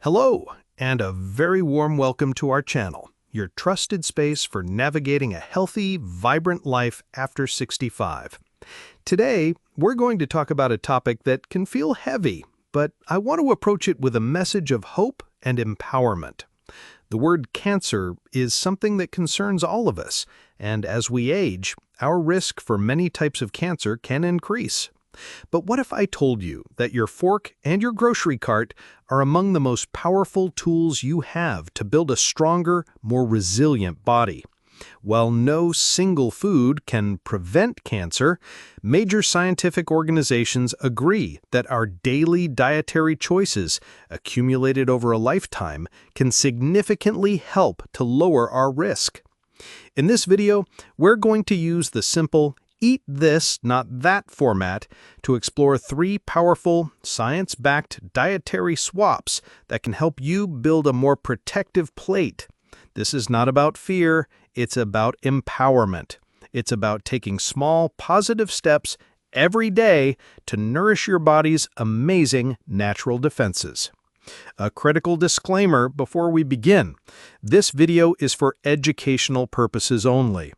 Hello, and a very warm welcome to our channel, your trusted space for navigating a healthy, vibrant life after 65. Today, we're going to talk about a topic that can feel heavy, but I want to approach it with a message of hope and empowerment. The word cancer is something that concerns all of us, and as we age, our risk for many types of cancer can increase. But what if I told you that your fork and your grocery cart are among the most powerful tools you have to build a stronger, more resilient body? While no single food can prevent cancer, major scientific organizations agree that our daily dietary choices, accumulated over a lifetime, can significantly help to lower our risk. In this video, we're going to use the simple eat this, not that format to explore 3 powerful, science-backed dietary swaps that can help you build a more protective plate. This is not about fear, it's about empowerment. It's about taking small, positive steps every day to nourish your body's amazing natural defenses. A critical disclaimer before we begin. This video is for educational purposes only.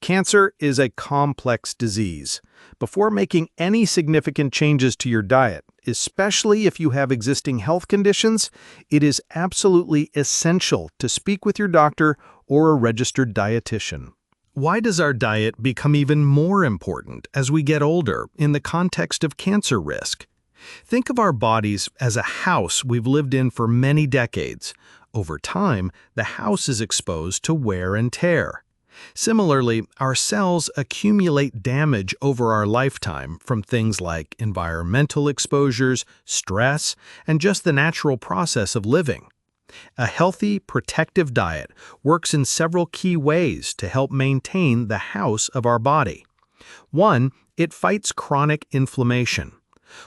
Cancer is a complex disease. Before making any significant changes to your diet, especially if you have existing health conditions, it is absolutely essential to speak with your doctor or a registered dietitian. Why does our diet become even more important as we get older in the context of cancer risk? Think of our bodies as a house we've lived in for many decades. Over time, the house is exposed to wear and tear. Similarly, our cells accumulate damage over our lifetime from things like environmental exposures, stress, and just the natural process of living. A healthy, protective diet works in several key ways to help maintain the house of our body. 1. It fights chronic inflammation.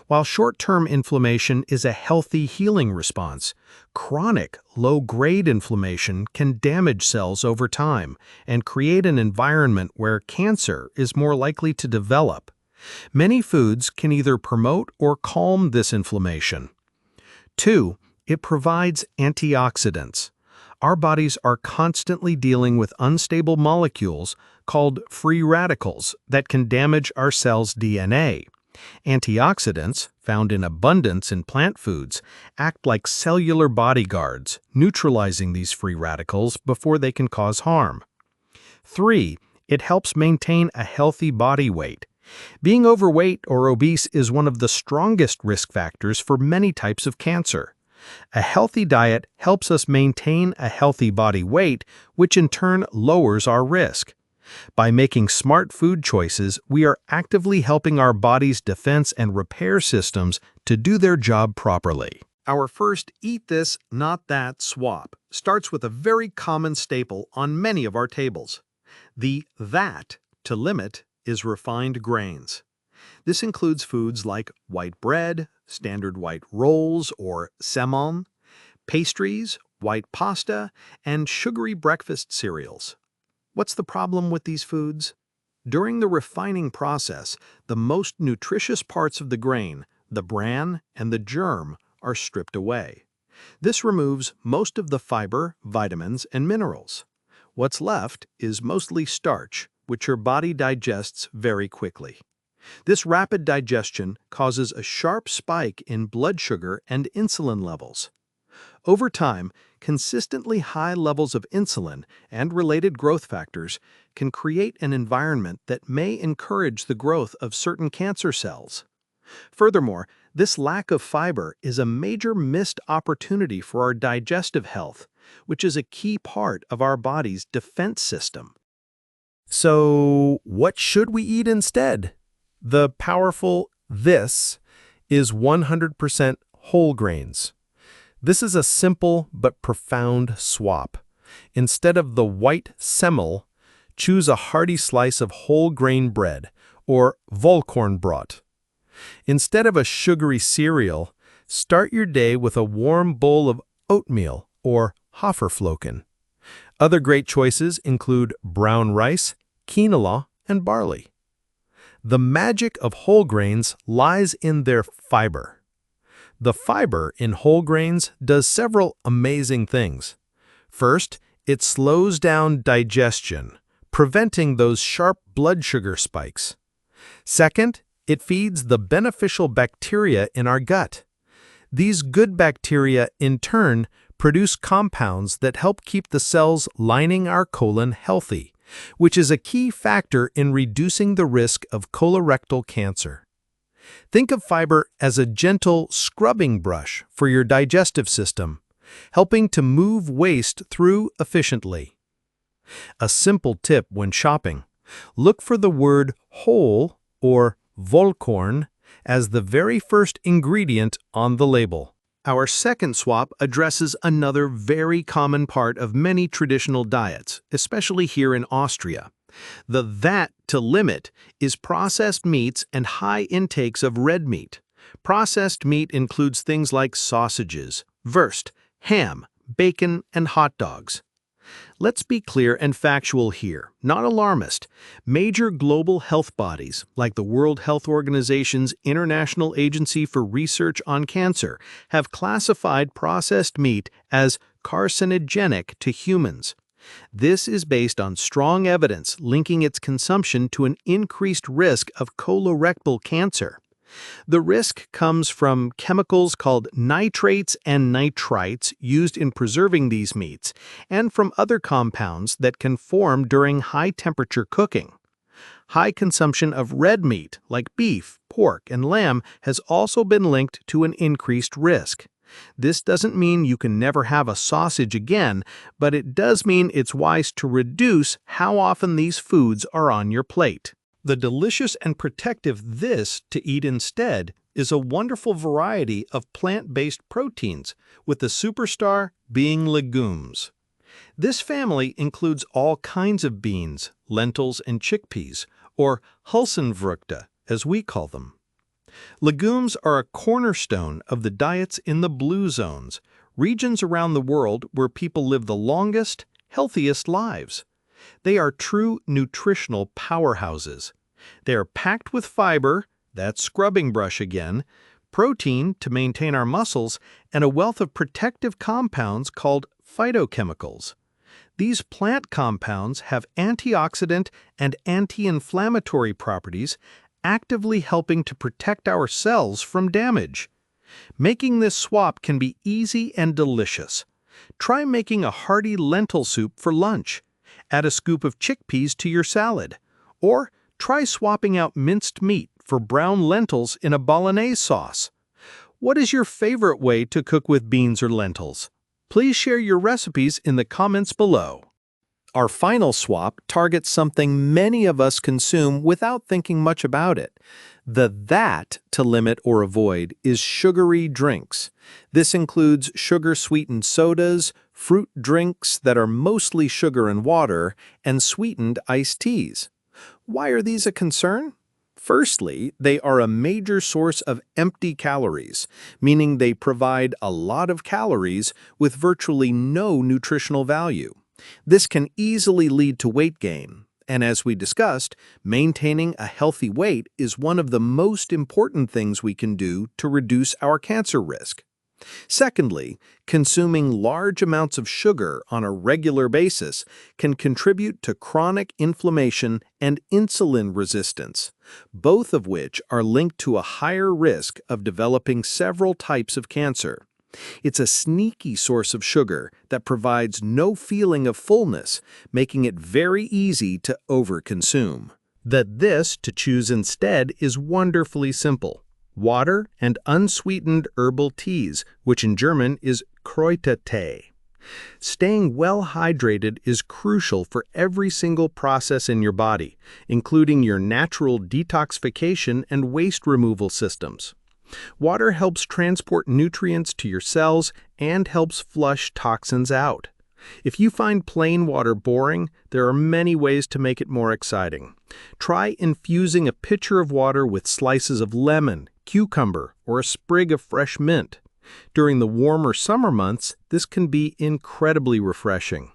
While short-term inflammation is a healthy healing response, chronic, low-grade inflammation can damage cells over time and create an environment where cancer is more likely to develop. Many foods can either promote or calm this inflammation. 2. It provides antioxidants. Our bodies are constantly dealing with unstable molecules called free radicals that can damage our cells' DNA. Antioxidants, found in abundance in plant foods, act like cellular bodyguards, neutralizing these free radicals before they can cause harm. 3. It helps maintain a healthy body weight. Being overweight or obese is one of the strongest risk factors for many types of cancer. A healthy diet helps us maintain a healthy body weight, which in turn lowers our risk. By making smart food choices, we are actively helping our body's defense and repair systems to do their job properly. Our first eat this, not that swap starts with a very common staple on many of our tables. The that to limit is refined grains. This includes foods like white bread, standard white rolls or semoule, pastries, white pasta, and sugary breakfast cereals. What's the problem with these foods? During the refining process, the most nutritious parts of the grain, the bran and the germ, are stripped away. This removes most of the fiber, vitamins, and minerals. What's left is mostly starch, which your body digests very quickly. This rapid digestion causes a sharp spike in blood sugar and insulin levels. Over time, consistently high levels of insulin and related growth factors can create an environment that may encourage the growth of certain cancer cells. Furthermore, this lack of fiber is a major missed opportunity for our digestive health, which is a key part of our body's defense system. So, what should we eat instead? The powerful this is 100% whole grains. This is a simple but profound swap. Instead of the white semoule, choose a hearty slice of whole grain bread, or vollkornbrot. Instead of a sugary cereal, start your day with a warm bowl of oatmeal, or haferflocken. Other great choices include brown rice, quinoa, and barley. The magic of whole grains lies in their fiber. The fiber in whole grains does several amazing things. First, it slows down digestion, preventing those sharp blood sugar spikes. Second, it feeds the beneficial bacteria in our gut. These good bacteria, in turn, produce compounds that help keep the cells lining our colon healthy, which is a key factor in reducing the risk of colorectal cancer. Think of fiber as a gentle scrubbing brush for your digestive system, helping to move waste through efficiently. A simple tip when shopping: look for the word whole or Vollkorn as the very first ingredient on the label. Our second swap addresses another very common part of many traditional diets, especially here in Austria. The that to limit is processed meats and high intakes of red meat. Processed meat includes things like sausages, wurst, ham, bacon, and hot dogs. Let's be clear and factual here, not alarmist. Major global health bodies, like the World Health Organization's International Agency for Research on Cancer, have classified processed meat as carcinogenic to humans. This is based on strong evidence linking its consumption to an increased risk of colorectal cancer. The risk comes from chemicals called nitrates and nitrites used in preserving these meats, and from other compounds that can form during high-temperature cooking. High consumption of red meat, like beef, pork, and lamb, has also been linked to an increased risk. This doesn't mean you can never have a sausage again, but it does mean it's wise to reduce how often these foods are on your plate. The delicious and protective this to eat instead is a wonderful variety of plant-based proteins, with the superstar being legumes. This family includes all kinds of beans, lentils, and chickpeas, or Hülsenfrüchte, as we call them. Legumes are a cornerstone of the diets in the blue zones, regions around the world where people live the longest, healthiest lives. They are true nutritional powerhouses. They are packed with fiber, that scrubbing brush again, protein to maintain our muscles, and a wealth of protective compounds called phytochemicals. These plant compounds have antioxidant and anti-inflammatory properties, actively helping to protect our cells from damage. Making this swap can be easy and delicious. Try making a hearty lentil soup for lunch. Add a scoop of chickpeas to your salad. Or try swapping out minced meat for brown lentils in a bolognese sauce. What is your favorite way to cook with beans or lentils? Please share your recipes in the comments below. Our final swap targets something many of us consume without thinking much about it. The that to limit or avoid is sugary drinks. This includes sugar-sweetened sodas, fruit drinks that are mostly sugar and water, and sweetened iced teas. Why are these a concern? Firstly, they are a major source of empty calories, meaning they provide a lot of calories with virtually no nutritional value. This can easily lead to weight gain, and as we discussed, maintaining a healthy weight is one of the most important things we can do to reduce our cancer risk. Secondly, consuming large amounts of sugar on a regular basis can contribute to chronic inflammation and insulin resistance, both of which are linked to a higher risk of developing several types of cancer. It's a sneaky source of sugar that provides no feeling of fullness, making it very easy to overconsume. This to choose instead is wonderfully simple: water and unsweetened herbal teas, which in German is Kräutertee. Staying well hydrated is crucial for every single process in your body, including your natural detoxification and waste removal systems. Water helps transport nutrients to your cells and helps flush toxins out. If you find plain water boring, there are many ways to make it more exciting. Try infusing a pitcher of water with slices of lemon, cucumber, or a sprig of fresh mint. During the warmer summer months, this can be incredibly refreshing.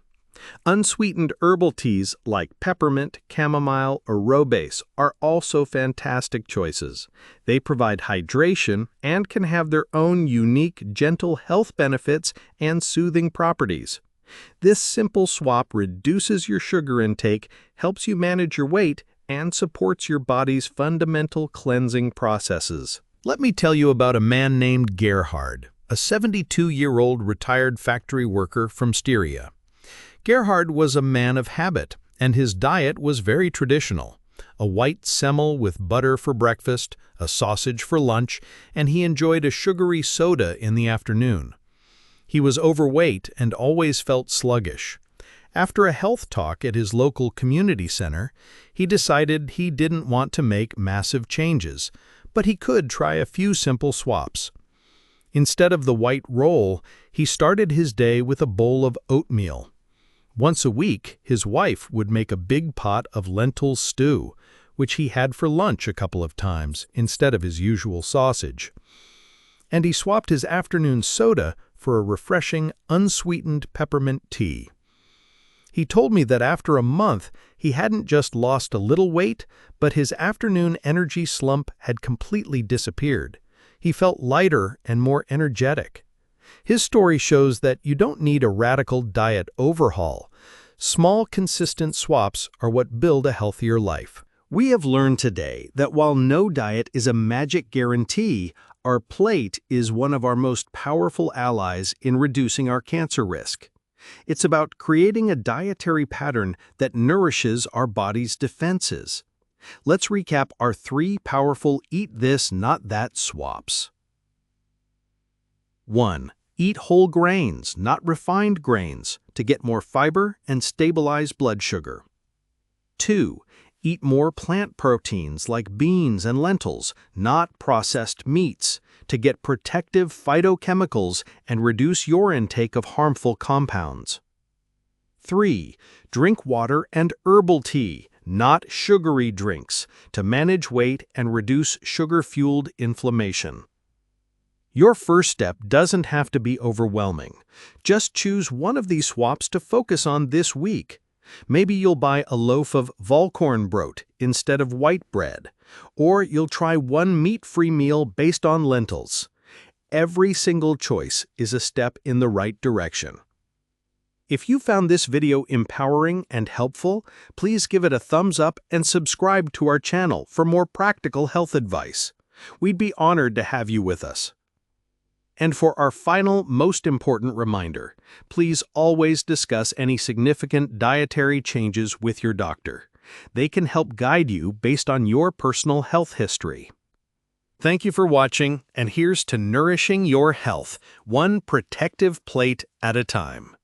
Unsweetened herbal teas like peppermint, chamomile, or robase are also fantastic choices. They provide hydration and can have their own unique, gentle health benefits and soothing properties. This simple swap reduces your sugar intake, helps you manage your weight, and supports your body's fundamental cleansing processes. Let me tell you about a man named Gerhard, a 72-year-old retired factory worker from Styria. Gerhard was a man of habit, and his diet was very traditional. A white semmel with butter for breakfast, a sausage for lunch, and he enjoyed a sugary soda in the afternoon. He was overweight and always felt sluggish. After a health talk at his local community center, he decided he didn't want to make massive changes, but he could try a few simple swaps. Instead of the white roll, he started his day with a bowl of oatmeal. Once a week, his wife would make a big pot of lentil stew, which he had for lunch a couple of times instead of his usual sausage. And he swapped his afternoon soda for a refreshing, unsweetened peppermint tea. He told me that after a month, he hadn't just lost a little weight, but his afternoon energy slump had completely disappeared. He felt lighter and more energetic. His story shows that you don't need a radical diet overhaul. Small, consistent swaps are what build a healthier life. We have learned today that while no diet is a magic guarantee, our plate is one of our most powerful allies in reducing our cancer risk. It's about creating a dietary pattern that nourishes our body's defenses. Let's recap our 3 powerful eat this, not that swaps. 1. Eat whole grains, not refined grains, to get more fiber and stabilize blood sugar. 2. Eat more plant proteins like beans and lentils, not processed meats, to get protective phytochemicals and reduce your intake of harmful compounds. 3. Drink water and herbal tea, not sugary drinks, to manage weight and reduce sugar-fueled inflammation. Your first step doesn't have to be overwhelming. Just choose one of these swaps to focus on this week. Maybe you'll buy a loaf of Vollkornbrot instead of white bread, or you'll try one meat-free meal based on lentils. Every single choice is a step in the right direction. If you found this video empowering and helpful, please give it a thumbs up and subscribe to our channel for more practical health advice. We'd be honored to have you with us. And for our final, most important reminder, please always discuss any significant dietary changes with your doctor. They can help guide you based on your personal health history. Thank you for watching, and here's to nourishing your health, one protective plate at a time.